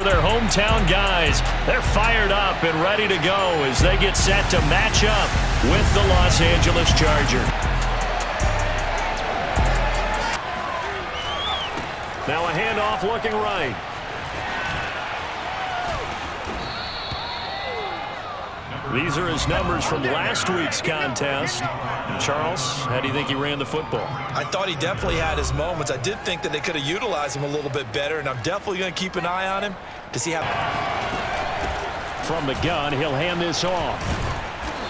Their hometown guys, they're fired up and ready to go as they get set to match up with the Los Angeles Chargers. Now a handoff looking right. These are his numbers from last week's contest. Charles, how do you think he ran the football? I thought he definitely had his moments. I did think that they could have utilized him a little bit better, and I'm definitely going to keep an eye on him to see how. From the gun, he'll hand this off.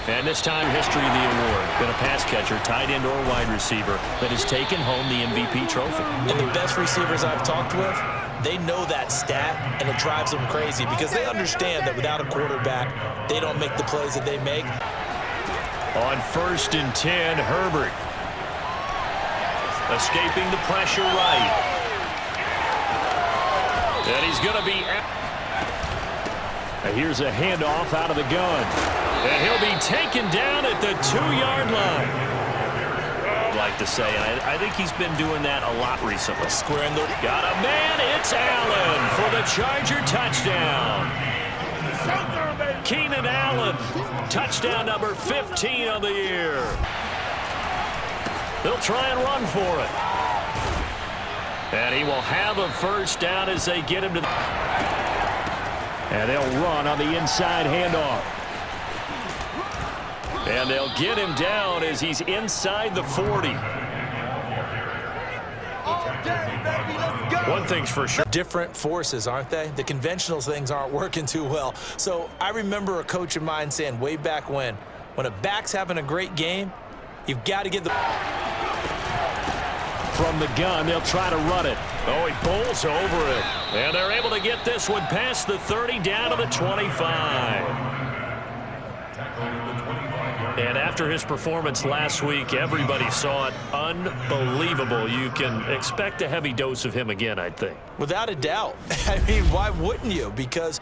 And this time, history of the award. Been a pass catcher, tight end, or wide receiver that has taken home the MVP trophy. And the best receivers I've talked with, they know that stat, and it drives them crazy because they understand that without a quarterback, they don't make the plays that they make. On 1st and 10, Herbert. Escaping the pressure right. And he's going to be... Here's a handoff out of the gun. And he'll be taken down at the 2-yard line. I'd like to say, I think he's been doing that a lot recently. Squaring the... Got a man, it's Allen for the Charger touchdown. Keenan Allen, touchdown number 15 on the year. They'll try and run for it. And he will have a first down as they get him to the... And they'll run on the inside handoff. And they'll get him down as he's inside the 40. One thing's for sure. Different forces, aren't they? The conventional things aren't working too well. So I remember a coach of mine saying way back when a back's having a great game, you've got to get the... From the gun, they'll try to run it. Oh, he bowls over it. And they're able to get this one past the 30 down to the 25. And after his performance last week, everybody saw it. Unbelievable. You can expect a heavy dose of him again, I think. Without a doubt. I mean, why wouldn't you? Because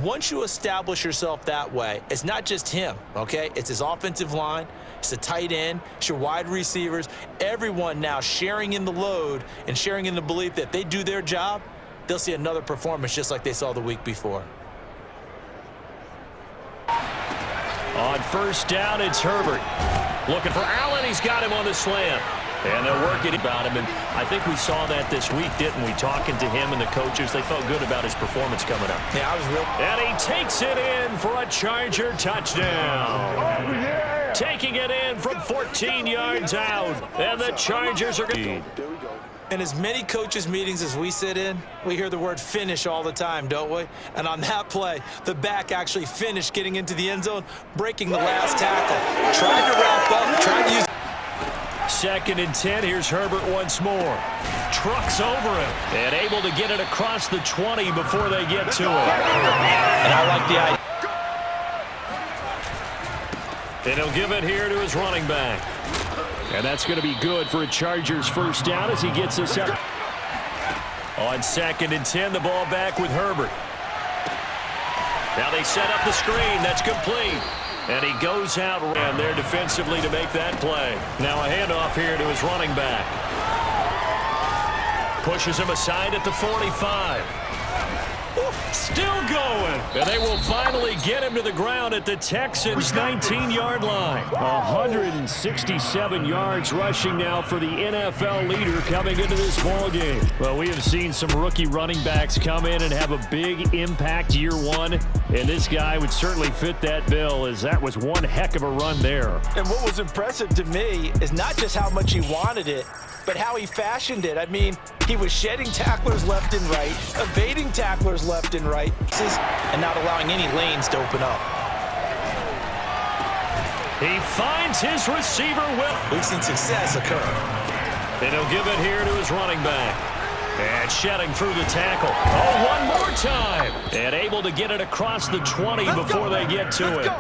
once you establish yourself that way, it's not just him, okay? It's his offensive line. It's the tight end. It's your wide receivers. Everyone now sharing in the load and sharing in the belief that if they do their job, they'll see another performance just like they saw the week before. On 1st down, it's Herbert. Looking for Allen. He's got him on the slant. And they're working about him. And I think we saw that this week, didn't we? Talking to him and the coaches, they felt good about his performance coming up. Yeah, I was real. And he takes it in for a Charger touchdown. Oh, yeah. Taking it in from 14 yards out. And the Chargers are going to... In as many coaches' meetings as we sit in, we hear the word finish all the time, don't we? And on that play, the back actually finished getting into the end zone, breaking the last tackle. Tried to wrap up, tried to use... 2nd and 10, here's Herbert once more. Trucks over him and able to get it across the 20 before they get to it. And I like the idea. And he'll give it here to his running back. And that's going to be good for a Chargers first down as he gets this up. On 2nd and 10, the ball back with Herbert. Now they set up the screen. That's complete. And he goes out and there defensively to make that play. Now a handoff here to his running back. Pushes him aside at the 45. Still going. And they will finally get him to the ground at the Texans' 19-yard line. 167 yards rushing now for the NFL leader coming into this ballgame. Well, we have seen some rookie running backs come in and have a big impact year one. And this guy would certainly fit that bill, as that was one heck of a run there. And what was impressive to me is not just how much he wanted it, but how he fashioned it. I mean, he was shedding tacklers left and right, evading tacklers left and right, and not allowing any lanes to open up. He finds his receiver well. We've seen success occur. And he'll give it here to his running back. And shedding through the tackle. Oh, one more time. And able to get it across the 20 before they get to it.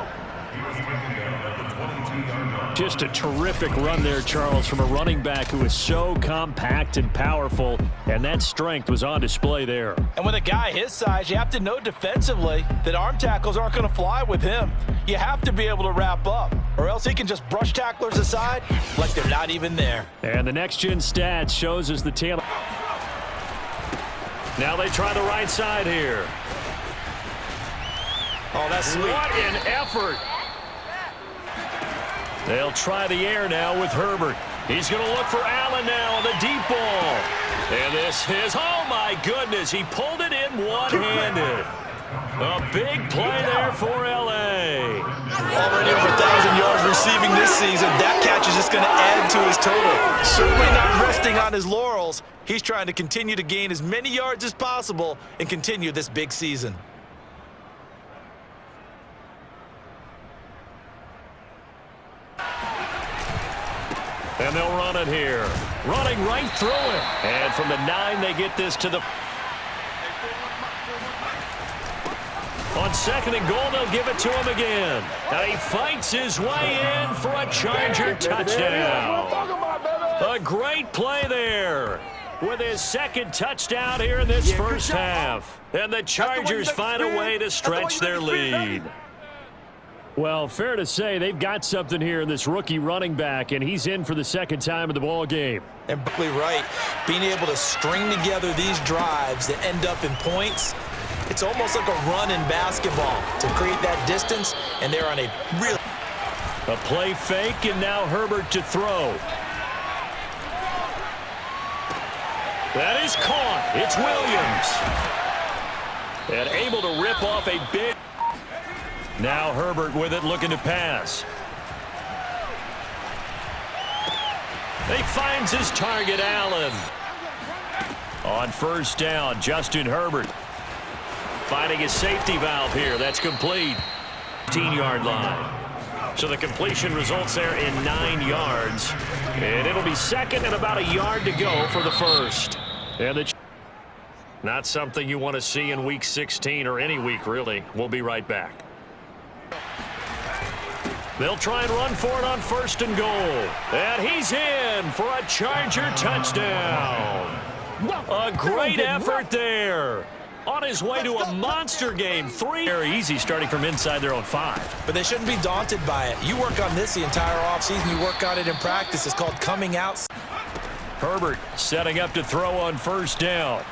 Just a terrific run there, Charles, from a running back who is so compact and powerful, and that strength was on display there. And with a guy his size, you have to know defensively that arm tackles aren't going to fly with him. You have to be able to wrap up, or else he can just brush tacklers aside like they're not even there. And the next-gen stats shows us the tail. Now they try the right side here. Oh, that's sweet. What an effort. They'll try the air now with Herbert. He's going to look for Allen now on the deep ball. And this is, oh my goodness, he pulled it in one-handed. A big play there for L.A. Already over 1,000 yards receiving this season. That catch is just going to add to his total. Certainly not resting on his laurels. He's trying to continue to gain as many yards as possible and continue this big season. And they'll run it here. Running right through it. And from the 9, they get this to the... On 2nd and goal, they'll give it to him again. Now he fights his way in for a Charger touchdown. A great play there with his 2nd touchdown here in this first half. And the Chargers find a way to stretch their lead. Well, fair to say they've got something here in this rookie running back, and he's in for the 2nd time of the ball game. And Buckley right, being able to string together these drives that end up in points, it's almost like a run in basketball to create that distance, and they're on a real... A play fake, and now Herbert to throw. That is caught. It's Williams. And able to rip off a big... Now Herbert with it, looking to pass. He finds his target, Allen. On 1st down, Justin Herbert finding his safety valve here. That's complete. 15-yard line. So the completion results there in 9 yards. And it'll be 2nd and about a yard to go for the 1st. And not something you want to see in Week 16 or any week, really. We'll be right back. They'll try and run for it on 1st and goal. And he's in for a Charger touchdown. A great effort there. On his way to a monster game. 3. Very easy starting from inside their own 5. But they shouldn't be daunted by it. You work on this the entire offseason. You work on it in practice. It's called coming out. Herbert setting up to throw on 1st down.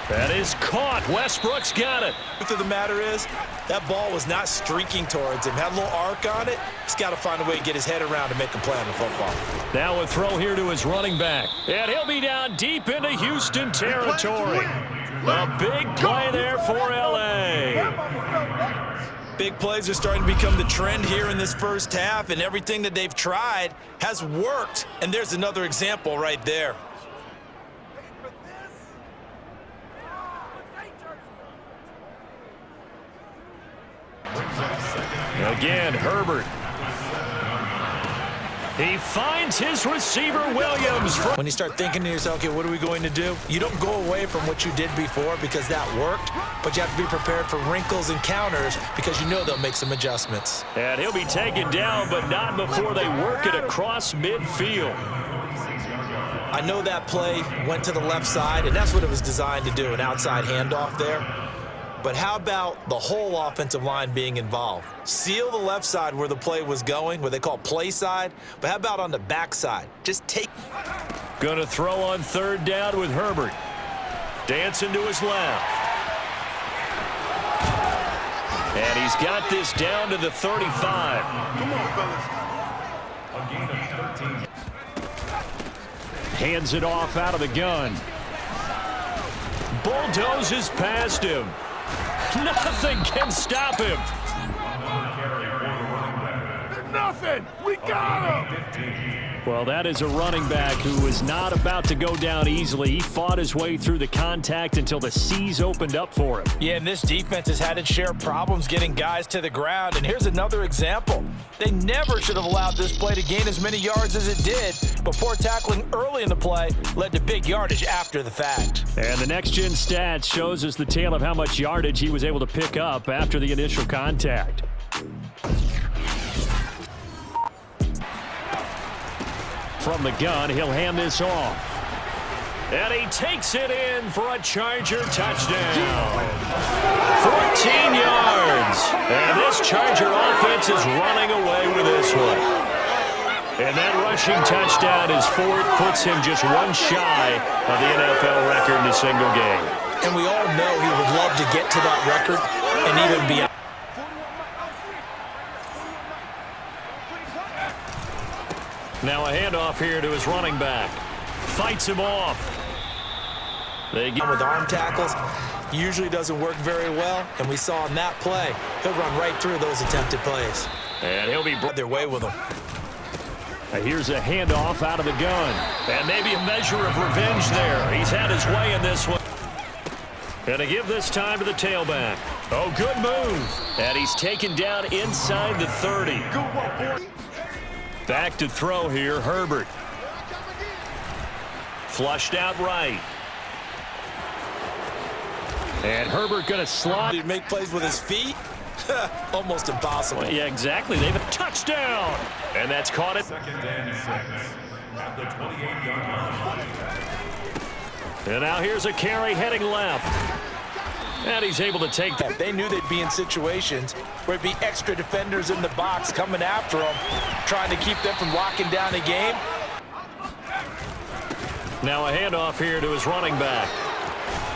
That is caught. Westbrook's got it. The truth of the matter is, that ball was not streaking towards him. Had a little arc on it. He's got to find a way to get his head around to make a play on the football. Now a throw here to his running back. And he'll be down deep into Houston territory. A big play there for L.A. Big plays are starting to become the trend here in this first half, and everything that they've tried has worked. And there's another example right there. Again, Herbert. He finds his receiver, Williams. When you start thinking to yourself, okay, what are we going to do? You don't go away from what you did before because that worked, but you have to be prepared for wrinkles and counters because you know they'll make some adjustments. And he'll be taken down, but not before they work it across midfield. I know that play went to the left side, and that's what it was designed to do, an outside handoff there. But how about the whole offensive line being involved? Seal the left side where the play was going, what they call play side, but how about on the back side? Just take. Gonna throw on 3rd down with Herbert. Dancing to his left. And he's got this down to the 35. Come on, fellas. A gain of 13. Hands it off out of the gun. Bulldozes past him. Nothing can stop him. Nothing. We got him. Well, that is a running back who was not about to go down easily. He fought his way through the contact until the seas opened up for him. Yeah, and this defense has had its share of problems getting guys to the ground. And here's another example. They never should have allowed this play to gain as many yards as it did. But poor tackling early in the play led to big yardage after the fact. And the next-gen stats shows us the tale of how much yardage he was able to pick up after the initial contact. From the gun, he'll hand this off. And he takes it in for a Charger touchdown. 14 yards. And this Charger offense is running away with this one. And that rushing touchdown is fourth, puts him just one shy of the NFL record in a single game. And we all know he would love to get to that record and even beyond. Now a handoff here to his running back. Fights him off. They get with arm tackles, usually doesn't work very well, and we saw in that play, he'll run right through those attempted plays. And he'll be their way with them. Here's a handoff out of the gun. And maybe a measure of revenge there. He's had his way in this one. Gonna give this time to the tailback. Oh, good move. And he's taken down inside the 30. Back to throw here, Herbert. Flushed out right. And Herbert gonna slide. Did he make plays with his feet? Almost impossible. Well, yeah, exactly. They've a touchdown. And that's caught it. 2nd and 6 at the 28-yard line. And now here's a carry heading left. And he's able to take that. They knew they'd be in situations where it'd be extra defenders in the box coming after them, trying to keep them from locking down a game. Now a handoff here to his running back.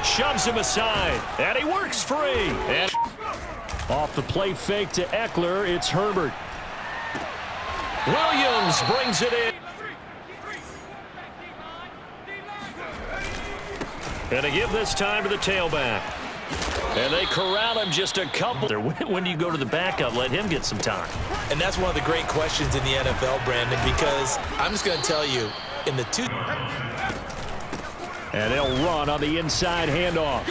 Shoves him aside, and he works free. And off the play fake to Eckler, it's Herbert. Williams brings it in. And to give this time to the tailback. And they corral him just a couple. When do you go to the backup? Let him get some time. And that's one of the great questions in the NFL, Brandon, because I'm just going to tell you, in the two... And they'll run on the inside handoff.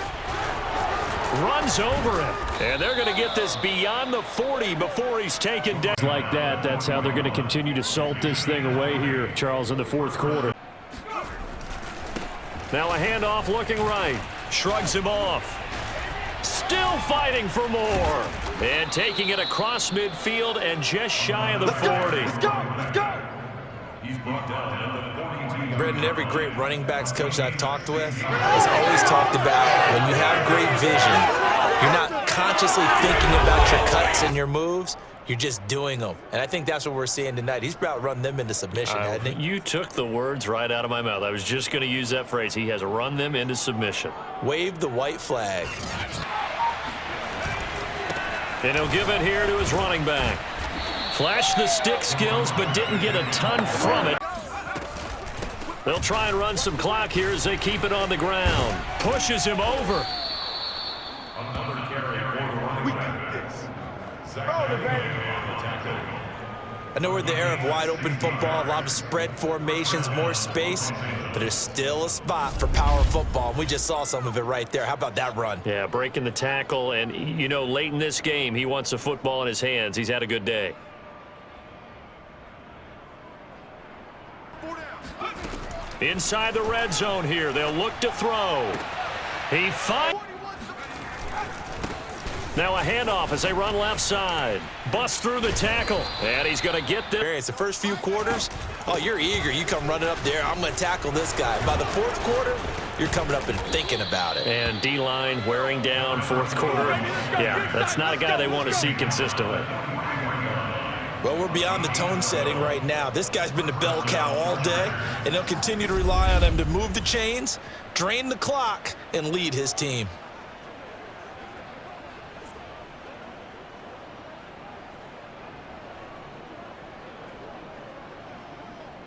Runs over him. And they're going to get this beyond the 40 before he's taken down. Like that, that's how they're going to continue to salt this thing away here, Charles, in the fourth quarter. Now a handoff looking right. Shrugs him off. Still fighting for more. And taking it across midfield and just shy of the 40. Let's go. He's brought down at the 42. Brendan, every great running backs coach I've talked with has always talked about when you have great vision, you're not consciously thinking about your cuts and your moves. You're just doing them. And I think that's what we're seeing tonight. He's about to run them into submission, hasn't he? You took the words right out of my mouth. I was just going to use that phrase. He has run them into submission. Wave the white flag. And he'll give it here to his running back. Flashed the stick skills, but didn't get a ton from it. They'll try and run some clock here as they keep it on the ground. Pushes him over. Another carry for the running back. Zach on the tackle. I know we're in the era of wide open football, a lot of spread formations, more space, but there's still a spot for power football. We just saw some of it right there. How about that run? Yeah, breaking the tackle, and, you know, late in this game, he wants a football in his hands. He's had a good day. Inside the red zone here, they'll look to throw. He finds. Now a handoff as they run left side. Busts through the tackle, and he's going to get there. It's the first few quarters, oh, you're eager. You come running up there, I'm going to tackle this guy. By the fourth quarter, you're coming up and thinking about it. And D-line wearing down fourth quarter. Yeah, that's not a guy they want to see consistently. Well, we're beyond the tone setting right now. This guy's been the bell cow all day, and they'll continue to rely on him to move the chains, drain the clock, and lead his team.